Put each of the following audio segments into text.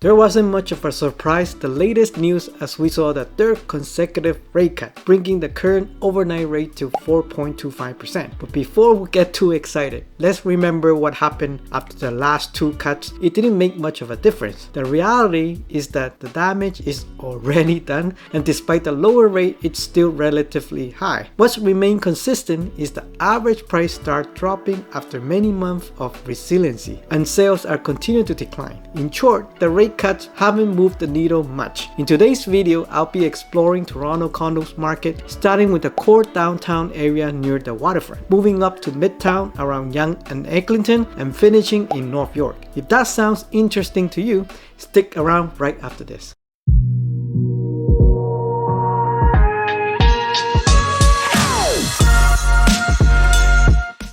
There wasn't much of a surprise, the latest news, as we saw the third consecutive rate cut, bringing the current overnight rate to 4.25%. But before we get too excited, let's remember what happened after the last two cuts. It didn't make much of a difference. The reality is that the damage is already done, and despite the lower rate, it's still relatively high. What's remained consistent is the average price start dropping after many months of resiliency, and sales are continuing to decline. In short, the rate cuts haven't moved the needle much. In today's video, I'll be exploring Toronto condos market, starting with the core downtown area near the waterfront, moving up to Midtown around Yonge and Eglinton, and finishing in North York. If that sounds interesting to you, stick around right after this.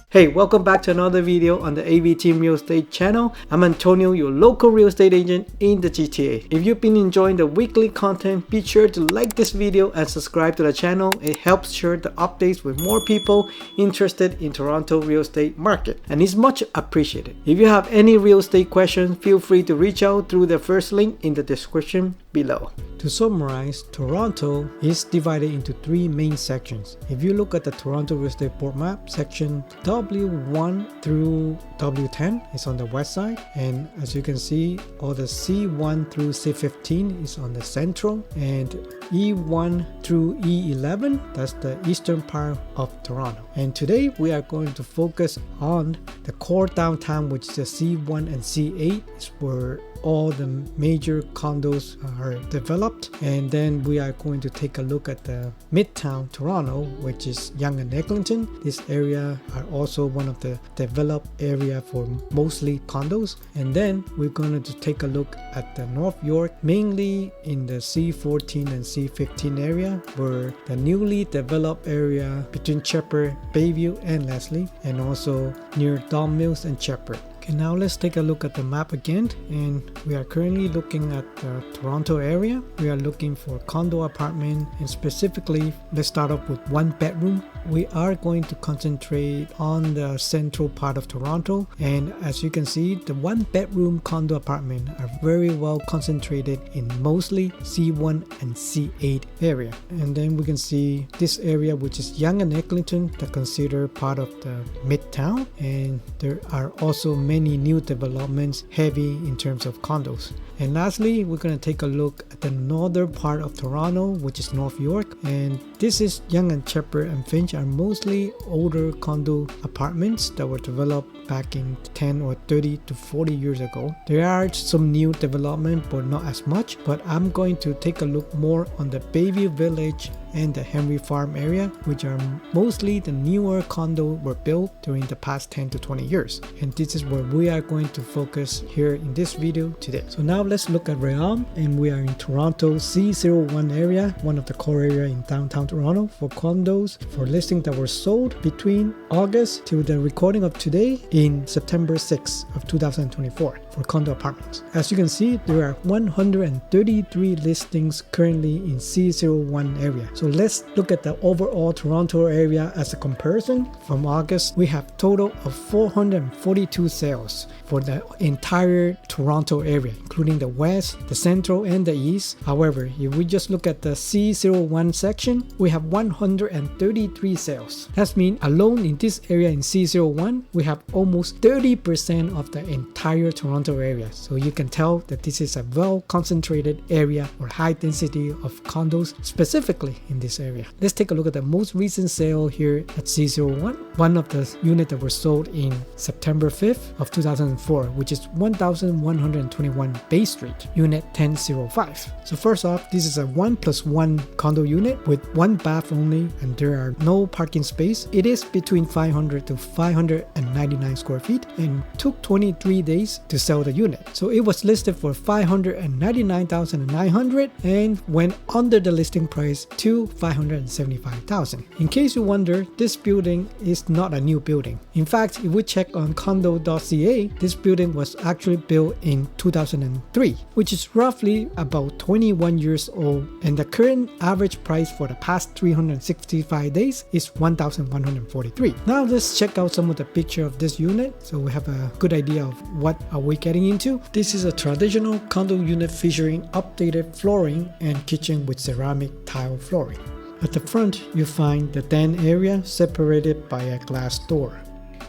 Hey, welcome back to another video on the AV Team Real Estate channel. I'm Antonio, your local real estate agent in the GTA. If you've been enjoying the weekly content, be sure to like this video and subscribe to the channel. It helps share the updates with more people interested in Toronto real estate market, and it's much appreciated. If you have any real estate questions, feel free to reach out through the first link in the description below. To summarize, Toronto is divided into three main sections. If you look at the Toronto real estate board map, section W1 through W10 is on the west side, and as you can see, all the C1 through C15 is on the central, and E1 through E11, that's the eastern part of Toronto. And today we are going to focus on the core downtown, which is the C1 and C8, is where all the major condos are developed. And then we are going to take a look at the Midtown Toronto, which is Yonge and Eglinton. This area are also one of the developed area for mostly condos. And then we're going to take a look at the North York, mainly in the C14 and C15 area, where the newly developed area between Shepherd, Bayview and Leslie, and also near Don Mills and Shepherd. Okay, now let's take a look at the map again, and we are currently looking at the Toronto area. We are looking for condo apartment, and specifically let's start off with one bedroom. We are going to concentrate on the central part of Toronto, and as you can see, the one bedroom condo apartment are very well concentrated in mostly C1 and C8 area. And then we can see this area, which is Yonge and Eglinton, that considered part of the Midtown, and there are also many new developments heavy in terms of condos. And lastly, we're going to take a look at the northern part of Toronto, which is North York, and this is Yonge and Shepherd and Finch are mostly older condo apartments that were developed back in 10 or 30 to 40 years ago. There are some new development, but not as much. But I'm going to take a look more on the Bayview Village and the Henry Farm area, which are mostly the newer condo were built during the past 10 to 20 years. And this is where we are going to focus here in this video today. So now let's look at Realm, and we are in Toronto C01 area, one of the core area in downtown Toronto, for condos for listings that were sold between August to the recording of today in September 6 of 2024 for condo apartments. As you can see, there are 133 listings currently in C01 area. So let's look at the overall Toronto area as a comparison. From August, we have total of 442 sales for the entire Toronto area, including the west, the central, and the east. However, if we just look at the C01 section, we have 133 sales. That means alone in this area in C01, we have almost 30% of the entire Toronto area. So you can tell that this is a well concentrated area or high density of condos specifically in this area. Let's take a look at the most recent sale here at C01. One of the units that were sold in September 5th of 2004, which is 1121 Bay Street, unit 1005. So first off, this is a 1+1 condo unit with one bath only, and there are no parking space. It is between 500 to 599 square feet and took 23 days to sell the unit. So it was listed for $599,900 and went under the listing price to to $575,000. In case you wonder, this building is not a new building. In fact, if we check on Condo.ca, this building was actually built in 2003, which is roughly about 21 years old, and the current average price for the past 365 days is $1,143. Now let's check out some of the picture of this unit so we have a good idea of what are we getting into. This is a traditional condo unit featuring updated flooring and kitchen with ceramic tile flooring. At the front, you find the den area separated by a glass door.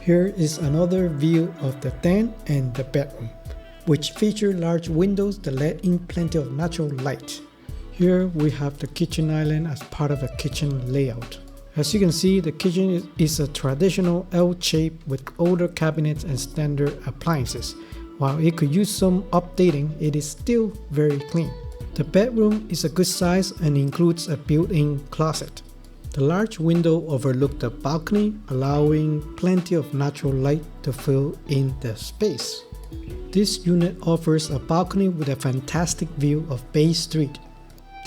Here is another view of the den and the bedroom, which feature large windows that let in plenty of natural light. Here we have the kitchen island as part of a kitchen layout. As you can see, the kitchen is a traditional L shape with older cabinets and standard appliances. While it could use some updating, it is still very clean. The bedroom is a good size and includes a built-in closet. The large window overlooks the balcony, allowing plenty of natural light to fill in the space. This unit offers a balcony with a fantastic view of Bay Street.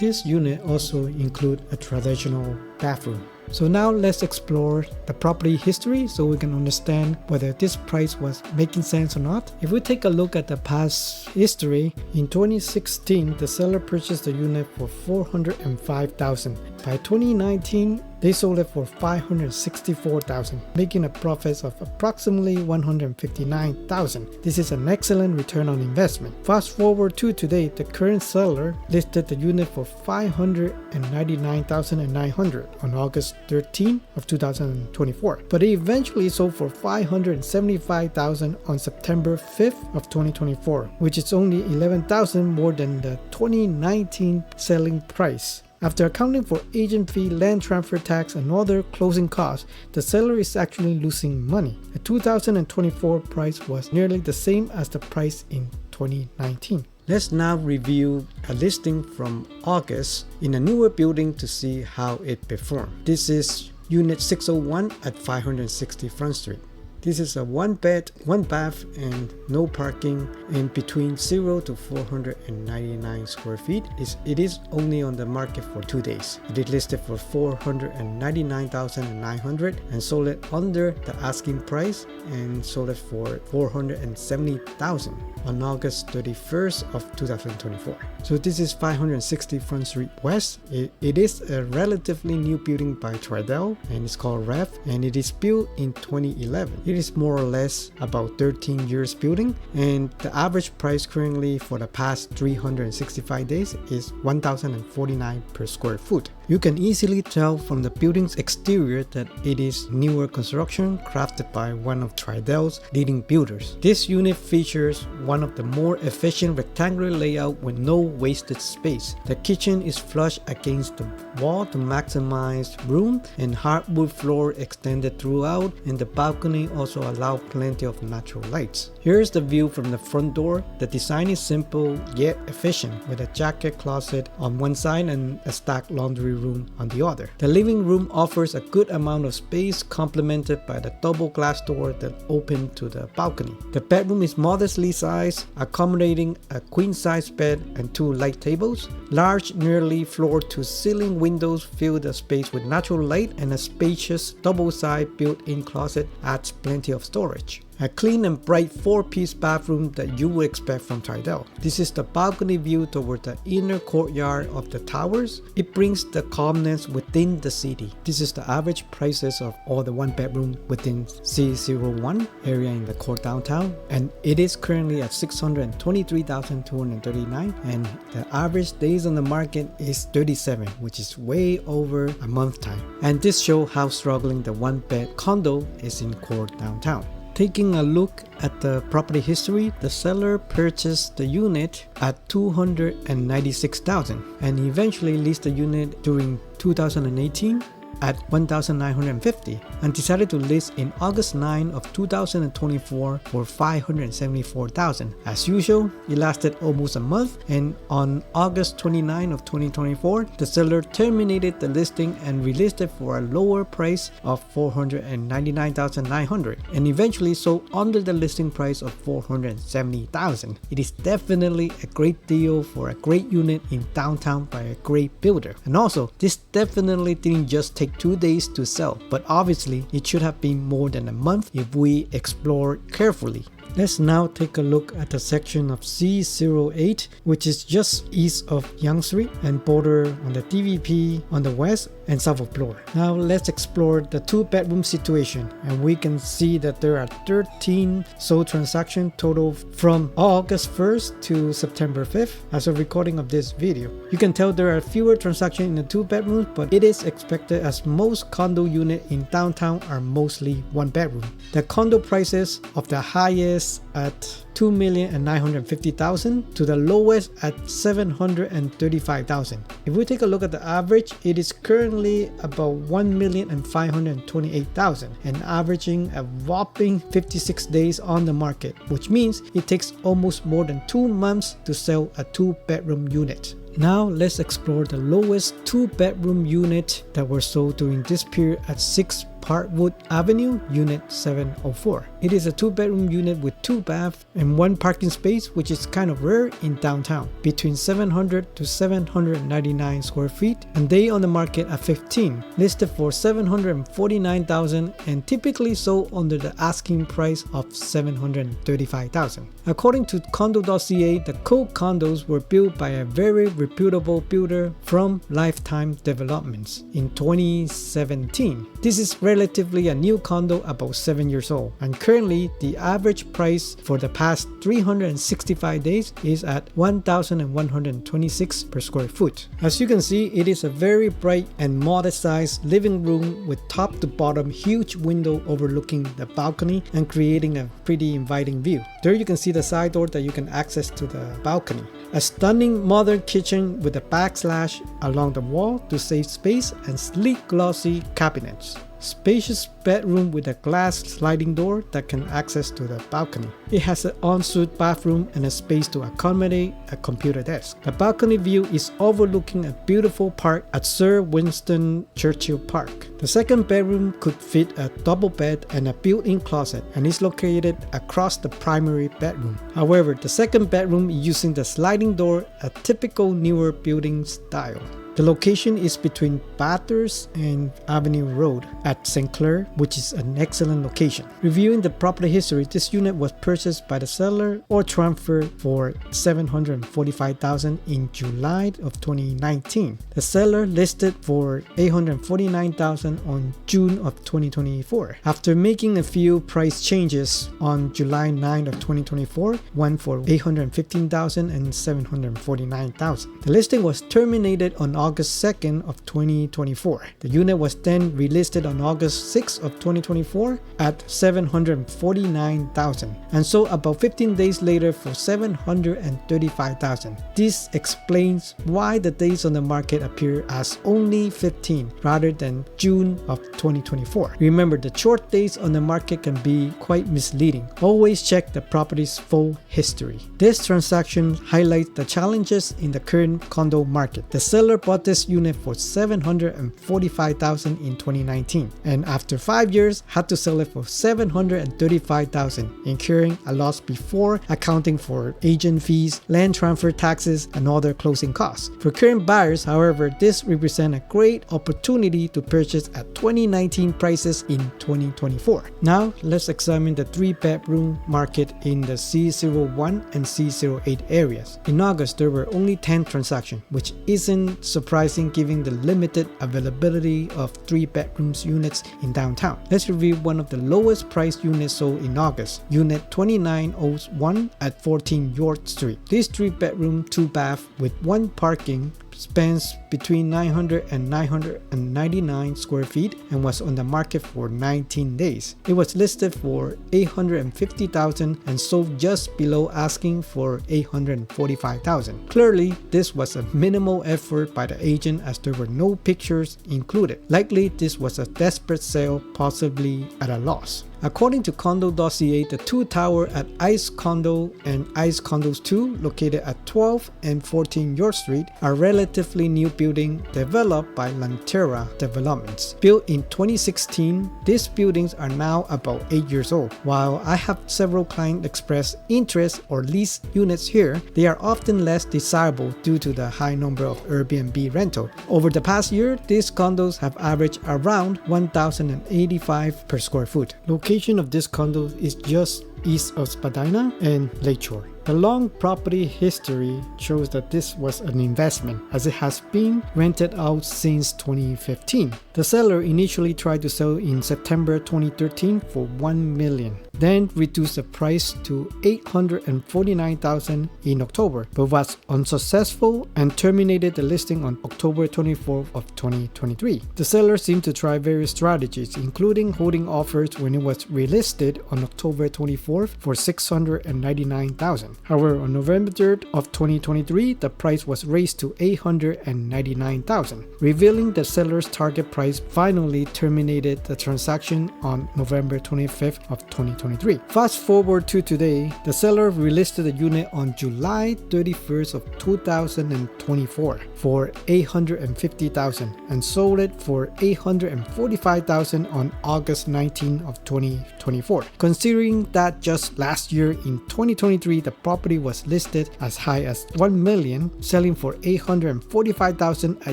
This unit also includes a traditional bathroom. So now let's explore the property history so we can understand whether this price was making sense or not. If we take a look at the past history, in 2016 the seller purchased the unit for $405,000. By 2019 they sold it for $564,000, making a profit of approximately $159,000. This is an excellent return on investment. Fast forward to today, the current seller listed the unit for $599,900 on August 13 of 2024, but it eventually sold for $575,000 on September 5th of 2024, which is only $11,000 more than the 2019 selling price. After accounting for agent fee, land transfer tax, and other closing costs, the seller is actually losing money. The 2024 price was nearly the same as the price in 2019. Let's now review a listing from August in a newer building to see how it performed. This is Unit 601 at 560 Front Street. This is a 1 bed, 1 bath, and no parking in between 0 to 499 square feet. It is only on the market for 2 days. It is listed for $499,900 and sold it under the asking price and sold it for $470,000 on August 31st of 2024. So this is 560 Front Street West. It is a relatively new building by Tridel and it's called Rev, and it is built in 2011. It is more or less about 13 years building, and the average price currently for the past 365 days is $1,049 per square foot. You can easily tell from the building's exterior that it is newer construction crafted by one of Tridel's leading builders. This unit features one of the more efficient rectangular layout with no wasted space. The kitchen is flush against the wall to maximize room, and hardwood floor extended throughout, and the balcony also allows plenty of natural lights. Here's the view from the front door. The design is simple yet efficient, with a jacket closet on one side and a stacked laundry room on the other. The living room offers a good amount of space, complemented by the double glass door that open to the balcony. The bedroom is modestly sized, accommodating a queen-size bed and 2 light tables. Large, nearly floor-to-ceiling windows fill the space with natural light, and a spacious double-side built-in closet adds plenty of storage. A clean and bright 4-piece bathroom that you would expect from Tridel. This is the balcony view toward the inner courtyard of the towers. It brings the calmness within the city. This is the average prices of all the 1-bedroom within C01 area in the core downtown, and it is currently at $623,239, and the average days on the market is 37, which is way over a month time. And this shows how struggling the 1-bed condo is in core downtown. Taking a look at the property history, the seller purchased the unit at $296,000 and eventually leased the unit during 2018 at $1,950 and decided to list in August 9 of 2024 for $574,000. As usual, it lasted almost a month, and on August 29 of 2024, the seller terminated the listing and relisted for a lower price of $499,900 and eventually sold under the listing price of $470,000. It is definitely a great deal for a great unit in downtown by a great builder. And also, this definitely didn't just take 2 days to sell, but obviously it should have been more than a month if we explore carefully. Let's now take a look at the section of C08, which is just east of Yonge Street and border on the DVP on the west and south of Bloor. Now let's explore the 2-bedroom situation, and we can see that there are 13 sold transactions total from August 1st to September 5th as of recording of this video. You can tell there are fewer transactions in the 2-bedrooms, but it is expected as most condo units in downtown are mostly 1-bedroom. The condo prices of the highest at $2,950,000 to the lowest at $735,000. If we take a look at the average, it is currently about $1,528,000 and averaging a whopping 56 days on the market, which means it takes almost more than 2 months to sell a 2-bedroom unit. Now let's explore the lowest 2-bedroom unit that were sold during this period at 6 Parkwood Avenue, Unit 704. It is a 2-bedroom unit with 2 baths and 1 parking space, which is kind of rare in downtown, between 700 to 799 square feet, and they on the market at 15, listed for $749,000 and typically sold under the asking price of $735,000. According to Condo.ca, the Code condos were built by a very reputable builder from Lifetime Developments in 2017. This is relatively a new condo, about 7 years old, and currently the average price for the past 365 days is at $1,126 per square foot. As you can see, it is a very bright and modest sized living room with top to bottom huge window overlooking the balcony and creating a pretty inviting view. There you can see the side door that you can access to the balcony. A stunning modern kitchen with a backslash along the wall to save space and sleek glossy cabinets. Spacious bedroom with a glass sliding door that can access to the balcony. It has an ensuite bathroom and a space to accommodate a computer desk. The balcony view is overlooking a beautiful park at Sir Winston Churchill Park. The second bedroom could fit a double bed and a built-in closet and is located across the primary bedroom. However, the second bedroom is using the sliding door, a typical newer building style. The location is between Bathurst and Avenue Road at St. Clair, which is an excellent location. Reviewing the property history, this unit was purchased by the seller or transferred for $745,000 in July of 2019. The seller listed for $849,000 on June of 2024. After making a few price changes on July 9 of 2024, one for $815,000 and $749,000. The listing was terminated on August 2nd of 2024. The unit was then relisted on August 6th of 2024 at $749,000 and sold about 15 days later for $735,000. This explains why the days on the market appear as only 15 rather than June of 2024. Remember, the short days on the market can be quite misleading. Always check the property's full history. This transaction highlights the challenges in the current condo market. The seller bought this unit for $745,000 in 2019 and after 5 years had to sell it for $735,000, incurring a loss before accounting for agent fees, land transfer taxes, and other closing costs. For current buyers, however, this represents a great opportunity to purchase at 2019 prices in 2024. Now let's examine the 3-bedroom market in the C01 and C08 areas. In August, there were only 10 transactions, which isn't surprising given the limited availability of 3-bedroom units in downtown. Let's review one of the lowest priced units sold in August, Unit 2901 at 14 York Street. This 3-bedroom, 2-bath with 1 parking spans between 900 and 999 square feet and was on the market for 19 days. It was listed for $850,000 and sold just below asking for $845,000. Clearly, this was a minimal effort by the agent as there were no pictures included. Likely, this was a desperate sale, possibly at a loss. According to Condo.ca, the two towers at ICE Condo and ICE Condos 2, located at 12 and 14 York Street, are relatively new buildings developed by Lantera Developments. Built in 2016, these buildings are now about 8 years old. While I have several clients express interest or lease units here, they are often less desirable due to the high number of Airbnb rental. Over the past year, these condos have averaged around $1,085 per square foot. Location of this condo is just east of Spadina and Lakeshore. The long property history shows that this was an investment, as it has been rented out since 2015. The seller initially tried to sell in September 2013 for $1 million, then reduced the price to $849,000 in October, but was unsuccessful and terminated the listing on October 24th of 2023. The seller seemed to try various strategies, including holding offers when it was relisted on October 24th for $699,000. However, on November 3rd of 2023, the price was raised to $899,000, revealing the seller's target price. Finally terminated the transaction on November 25th of 2023. Fast forward to today, the seller relisted the unit on July 31st of 2024 for $850,000 and sold it for $845,000 on August 19th of 2024. Considering that just last year in 2023, the property was listed as high as $1 million, selling for $845,000 a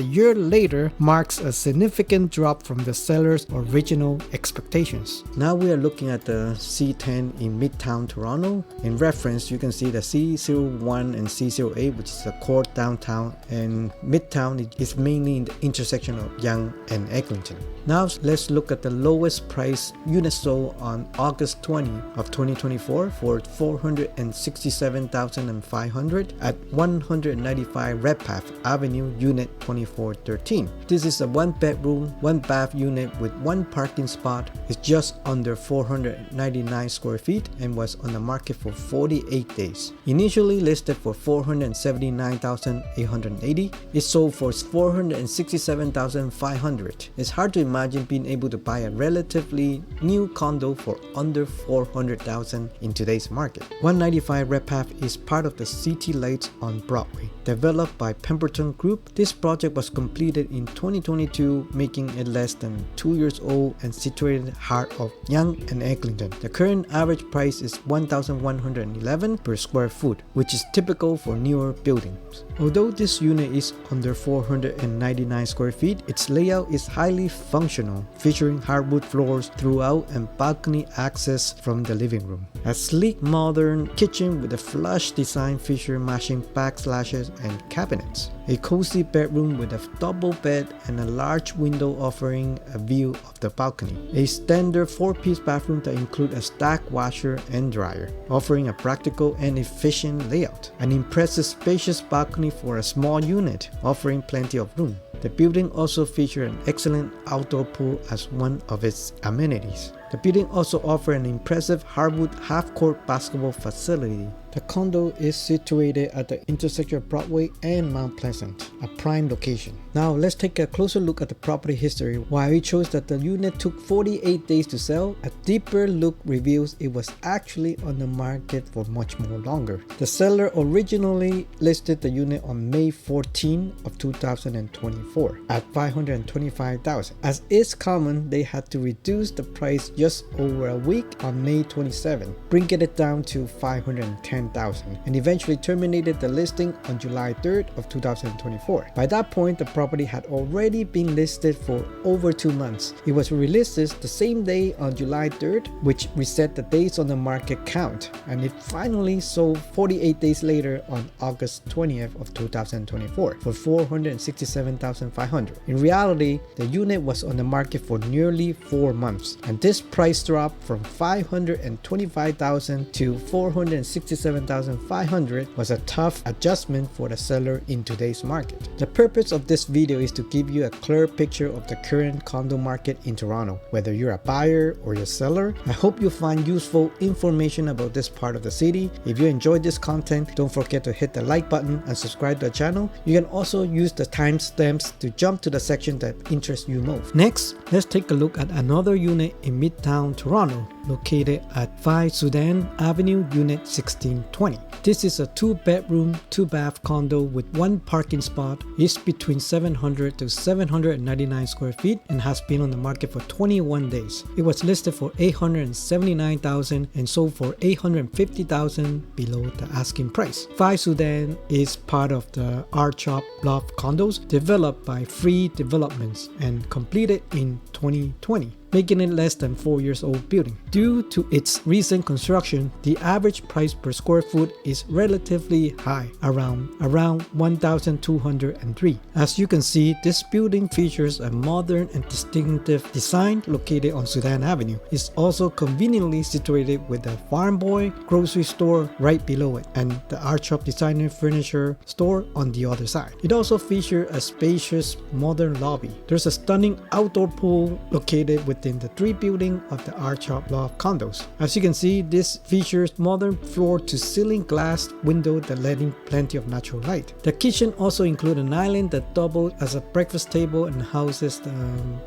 year later marks a significant drop from the seller's original expectations. Now we are looking at the C10 in Midtown Toronto. In reference, you can see the C01 and C08, which is the core downtown, and Midtown is mainly in the intersection of Yonge and Eglinton. Now let's look at the lowest price unit sold on August 20 of 2024 for $467,500 at 195 Redpath Avenue, Unit 2413. This is a one-bedroom, one-bath unit with one parking spot. It's just under 499 square feet and was on the market for 48 days. Initially listed for $479,880, it sold for $467,500. It's hard to imagine being able to buy a relatively new condo for under $400,000 in today's market. 195 Redpath is part of the City Lights on Broadway, developed by Pemberton Group. This project was completed in 2022, making it less than 2 years old and situated in the heart of Yonge and Eglinton. The current average price is $1,111 per square foot, which is typical for newer buildings. Although this unit is under 499 square feet, its layout is highly functional, featuring hardwood floors throughout and balcony access from the living room. A sleek modern kitchen with a flush design feature matching backslashes and cabinets. A cozy bedroom with a double bed and a large window offering a view of the balcony. A standard 4-piece bathroom that includes a stack washer and dryer, offering a practical and efficient layout. An impressive spacious balcony for a small unit, offering plenty of room. The building also features an excellent outdoor pool as one of its amenities. The building also offers an impressive hardwood half-court basketball facility. The condo is situated at the intersection of Broadway and Mount Pleasant, a prime location. Now let's take a closer look at the property history. While it shows that the unit took 48 days to sell, a deeper look reveals it was actually on the market for much more longer. The seller originally listed the unit on May 14 of 2024 at $525,000. As is common, they had to reduce the price just over a week on May 27, bringing it down to $510,000, and eventually terminated the listing on July 3rd of 2024. By that point, the property had already been listed for over 2 months. It was relisted the same day on July 3rd, which reset the days on the market count, and it finally sold 48 days later on August 20th of 2024 for $467,500. In reality, the unit was on the market for nearly 4 months, and this price drop from $525,000 to $467,500 was a tough adjustment for the seller in today's market. The purpose of this video is to give you a clear picture of the current condo market in Toronto. Whether you're a buyer or a seller, I hope you find useful information about this part of the city. If you enjoyed this content, don't forget to hit the like button and subscribe to the channel. You can also use the timestamps to jump to the section that interests you most. Next, let's take a look at another unit in Midtown Toronto, located at 5 Sudan Avenue, Unit 1620. This is a 2-bedroom, 2-bath condo with 1 parking spot. It's between 700 to 799 square feet and has been on the market for 21 days. It was listed for $879,000 and sold for $850,000 below the asking price. 5 Sudan is part of the Archop Loft condos developed by Free Developments and completed in 2020, making it less than 4 years old building. Due to its recent construction, the average price per square foot is relatively high, around $1,203. As you can see, this building features a modern and distinctive design located on Sudan Avenue. It's also conveniently situated with the Farm Boy grocery store right below it and the Archop Designer Furniture store on the other side. It also features a spacious modern lobby. There's a stunning outdoor pool located within the 3 building of the Archop Loft condos. As you can see, this features modern floor-to-ceiling glass window that let in plenty of natural light. The kitchen also includes an island that doubles as a breakfast table and houses the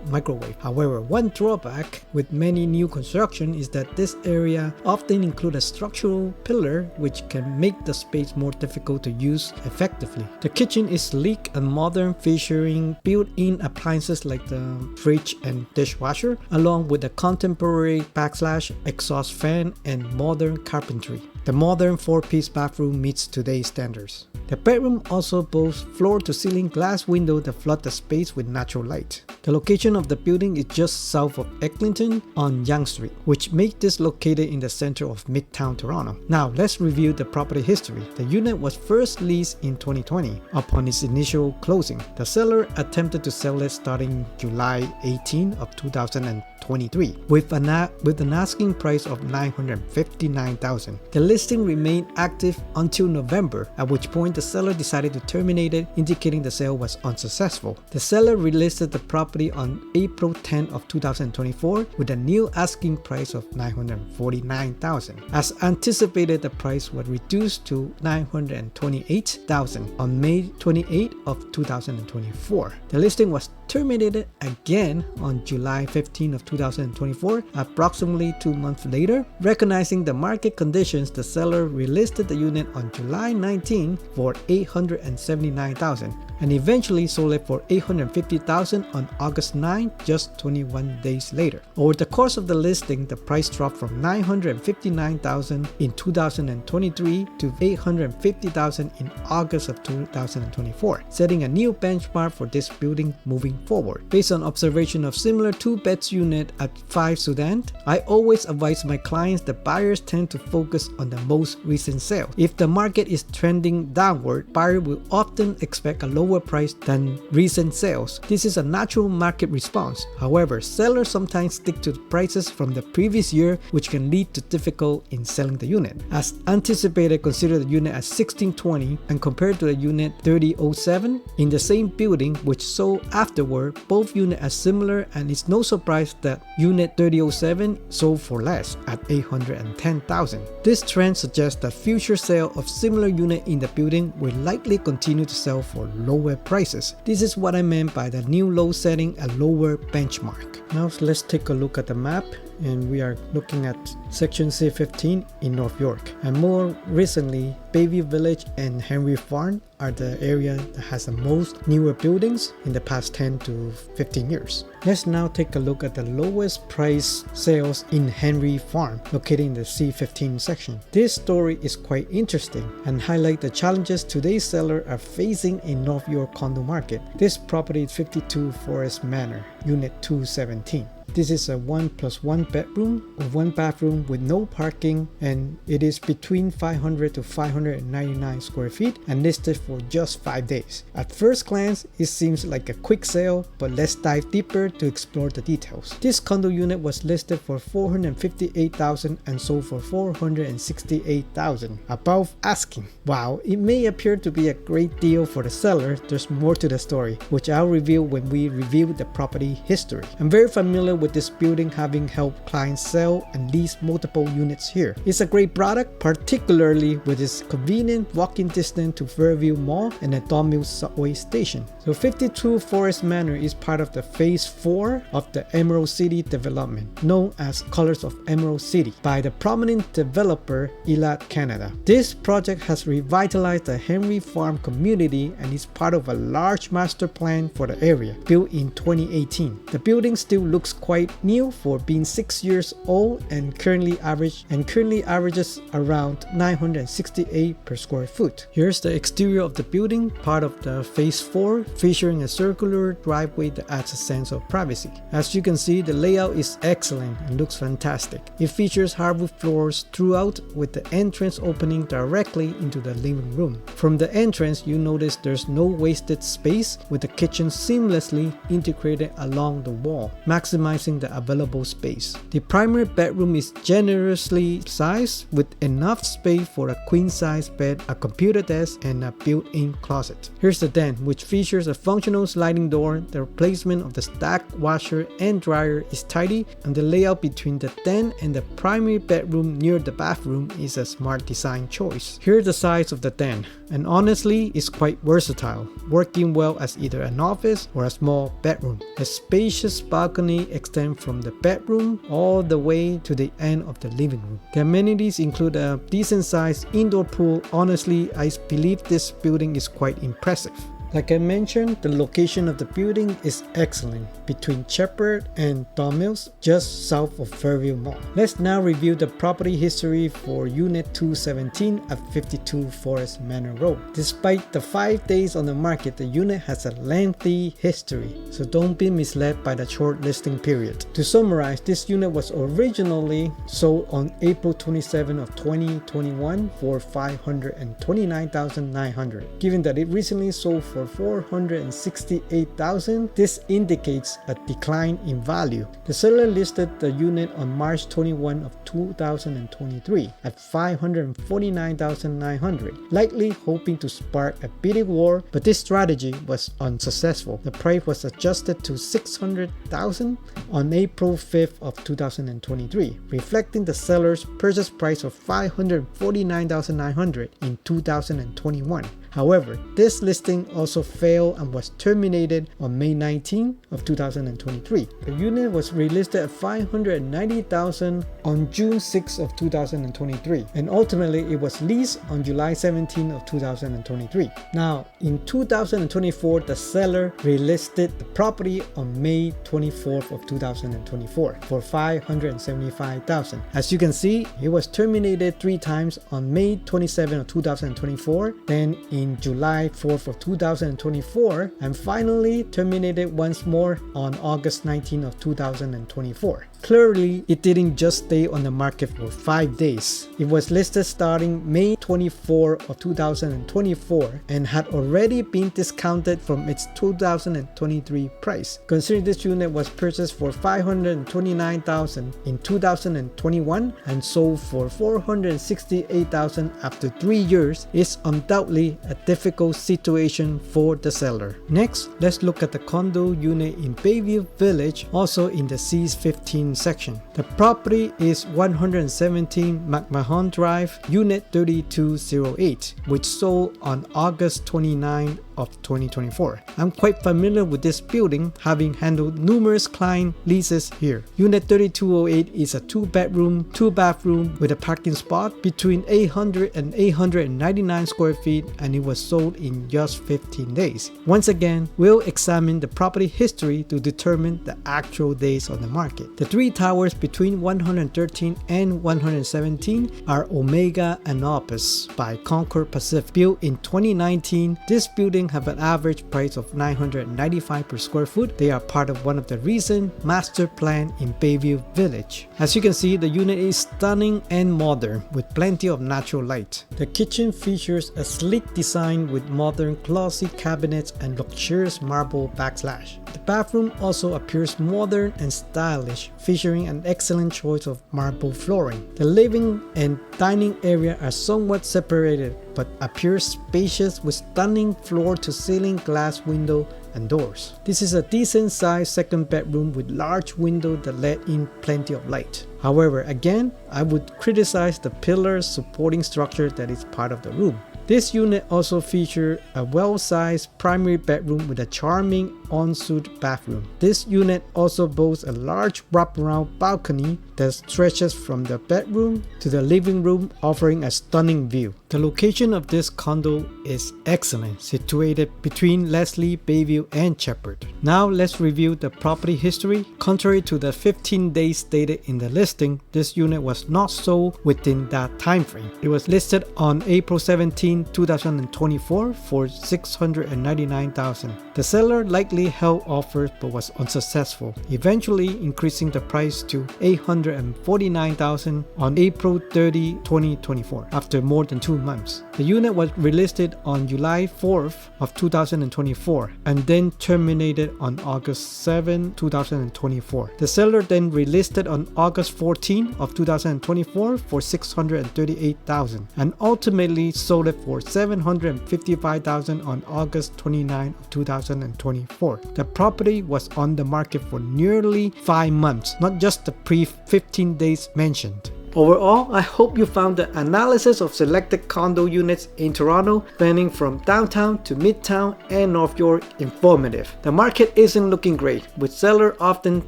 microwave. However, one drawback with many new construction is that this area often includes a structural pillar which can make the space more difficult to use effectively. The kitchen is sleek and modern, featuring built-in appliances like the fridge and dishwasher, along with a contemporary exhaust fan and modern carpentry. The modern 4-piece bathroom meets today's standards. The bedroom also boasts floor-to-ceiling glass windows that flood the space with natural light. The location of the building is just south of Eglinton on Yonge Street, which makes this located in the center of Midtown Toronto. Now let's review the property history. The unit was first leased in 2020. Upon its initial closing, the seller attempted to sell it starting July 18 of 2023 with an asking price of $959,000. The listing remained active until November, at which point the seller decided to terminate it, indicating the sale was unsuccessful. The seller relisted the property on April 10 of 2024 with a new asking price of $949,000. As anticipated, the price was reduced to $928,000 on May 28 of 2024. The listing was terminated again on July 15 of 2024, approximately 2 months later. Recognizing the market conditions, the seller relisted the unit on July 19 for $879,000 and eventually sold it for $850,000 on August 9, just 21 days later. Over the course of the listing, the price dropped from $959,000 in 2023 to $850,000 in August of 2024, setting a new benchmark for this building moving forward. Based on observation of similar 2-beds unit at 5 Sudan, I always advise my clients that buyers tend to focus on the most recent sale. If the market is trending downward, buyers will often expect a lower price than recent sales. This is a natural market response. However, sellers sometimes stick to the prices from the previous year, which can lead to difficulty in selling the unit. As anticipated, consider the unit as 1620 and compared to the unit 3007 in the same building which sold afterward. Both units are similar, and it's no surprise that unit 3007 sold for less at $810,000. This trend suggests that future sale of similar unit in the building will likely continue to sell for lower prices. This is what I meant by the new low setting a lower benchmark. Now let's take a look at the map, and we are looking at section C15 in North York, and more recently Bayview Village and Henry Farm are the area that has the most newer buildings in the past 10 to 15 years. Let's now take a look at the lowest price sales in Henry Farm, located in the C15 section. This story is quite interesting and highlights the challenges today's sellers are facing in North York condo market. This property is 52 Forest Manor, Unit 217. This is a 1+1 bedroom with 1 bathroom with no parking, and it is between 500 to 599 square feet and listed for just 5 days. At first glance, it seems like a quick sale, but let's dive deeper to explore the details. This condo unit was listed for $458,000 and sold for $468,000, above asking. While it may appear to be a great deal for the seller, there's more to the story, which I'll reveal when we review the property history. I'm very familiar with this building, having helped clients sell and lease multiple units here. It's a great product, particularly with its convenient walking distance to Fairview Mall and the Don Mills subway station. So 52 Forest Manor is part of the Phase 4 of the Emerald City development, known as Colors of Emerald City, by the prominent developer Elad Canada. This project has revitalized the Henry Farm community and is part of a large master plan for the area, built in 2018. The building still looks quite new for being 6 years old and currently averages around 968 per square foot. Here's the exterior of the building, part of the Phase 4, featuring a circular driveway that adds a sense of privacy. As you can see, the layout is excellent and looks fantastic. It features hardwood floors throughout, with the entrance opening directly into the living room. From the entrance, you notice there's no wasted space, with the kitchen seamlessly integrated along the wall, maximizing the available space. The primary bedroom is generously sized, with enough space for a queen-size bed, a computer desk, and a built-in closet. Here's the den, which features a functional sliding door. The placement of the stacked washer and dryer is tidy, and the layout between the den and the primary bedroom near the bathroom is a smart design choice. Here's the size of the den, and honestly, it's quite versatile, working well as either an office or a small bedroom. A spacious balcony extends from the bedroom all the way to the end of the living room. The amenities include a decent-sized indoor pool. Honestly, I believe this building is quite impressive. Like I mentioned, the location of the building is excellent, between Shepherd and Don Mills, just south of Fairview Mall. Let's now review the property history for Unit 217 at 52 Forest Manor Road. Despite the 5 days on the market, the unit has a lengthy history, so don't be misled by the short listing period. To summarize, this unit was originally sold on April 27 of 2021 for $529,900. Given that it recently sold for $468,000, this indicates a decline in value. The seller listed the unit on March 21 of 2023 at $549,900, likely hoping to spark a bidding war, but this strategy was unsuccessful. The price was adjusted to $600,000 on April 5th of 2023, reflecting the seller's purchase price of $549,900 in 2021. However, this listing also failed and was terminated on May 19 of 2023. The unit was relisted at $590,000 on June 6 of 2023, and ultimately it was leased on July 17 of 2023. Now, in 2024, the seller relisted the property on May 24th of 2024 for $575,000. As you can see, it was terminated 3 times on May 27 of 2024, then in July 4th of 2024, and finally terminated once more on August 19 of 2024. Clearly, it didn't just stay on the market for 5 days. It was listed starting May 24 of 2024 and had already been discounted from its 2023 price. Considering this unit was purchased for $529,000 in 2021 and sold for $468,000 after 3 years, it's undoubtedly a difficult situation for the seller. Next, let's look at the condo unit in Bayview Village, also in the C15 section. The property is 117 McMahon Drive, Unit 3208, which sold on August 29 of 2024. I'm quite familiar with this building, having handled numerous client leases here. Unit 3208 is a 2-bedroom, 2-bathroom with a parking spot between 800 and 899 square feet, and it was sold in just 15 days. Once again, we'll examine the property history to determine the actual days on the market. The 3 towers between 113 and 117 are Omega and Opus by Concord Pacific. Built in 2019, this building building have an average price of $995 per square foot. They are part of one of the recent master plan in Bayview Village. As you can see, the unit is stunning and modern with plenty of natural light. The kitchen features a sleek design with modern glossy cabinets and luxurious marble backsplash. The bathroom also appears modern and stylish, featuring an excellent choice of marble flooring. The living and dining area are somewhat separated but appear spacious with stunning floor-to-ceiling glass window and doors. This is a decent sized second bedroom with large window that let in plenty of light. However, again, I would criticize the pillars supporting structure that is part of the room. This unit also features a well-sized primary bedroom with a charming ensuite bathroom. This unit also boasts a large wraparound balcony that stretches from the bedroom to the living room, offering a stunning view. The location of this condo is excellent, situated between Leslie, Bayview, and Shepherd. Now let's review the property history. Contrary to the 15 days stated in the listing, this unit was not sold within that time frame. It was listed on April 17, 2024 for $699,000. The seller likely held offers but was unsuccessful, eventually increasing the price to $849,000 on April 30, 2024 after more than 2 months. The unit was relisted on July 4th of 2024 and then terminated on August 7, 2024. The seller then relisted on August 14 of 2024 for $638,000 and ultimately sold it for $755,000 on August 29 of 2024. The property was on the market for nearly 5 months, not just the pre-15 days mentioned. Overall, I hope you found the analysis of selected condo units in Toronto, spanning from downtown to Midtown and North York, informative. The market isn't looking great, with sellers often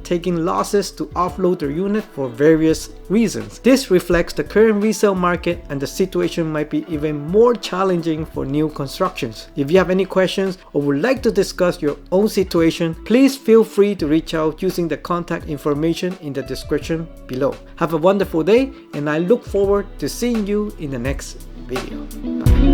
taking losses to offload their unit for various reasons. This reflects the current resale market, and the situation might be even more challenging for new constructions. If you have any questions or would like to discuss your own situation, please feel free to reach out using the contact information in the description below. Have a wonderful day, and I look forward to seeing you in the next video. Bye.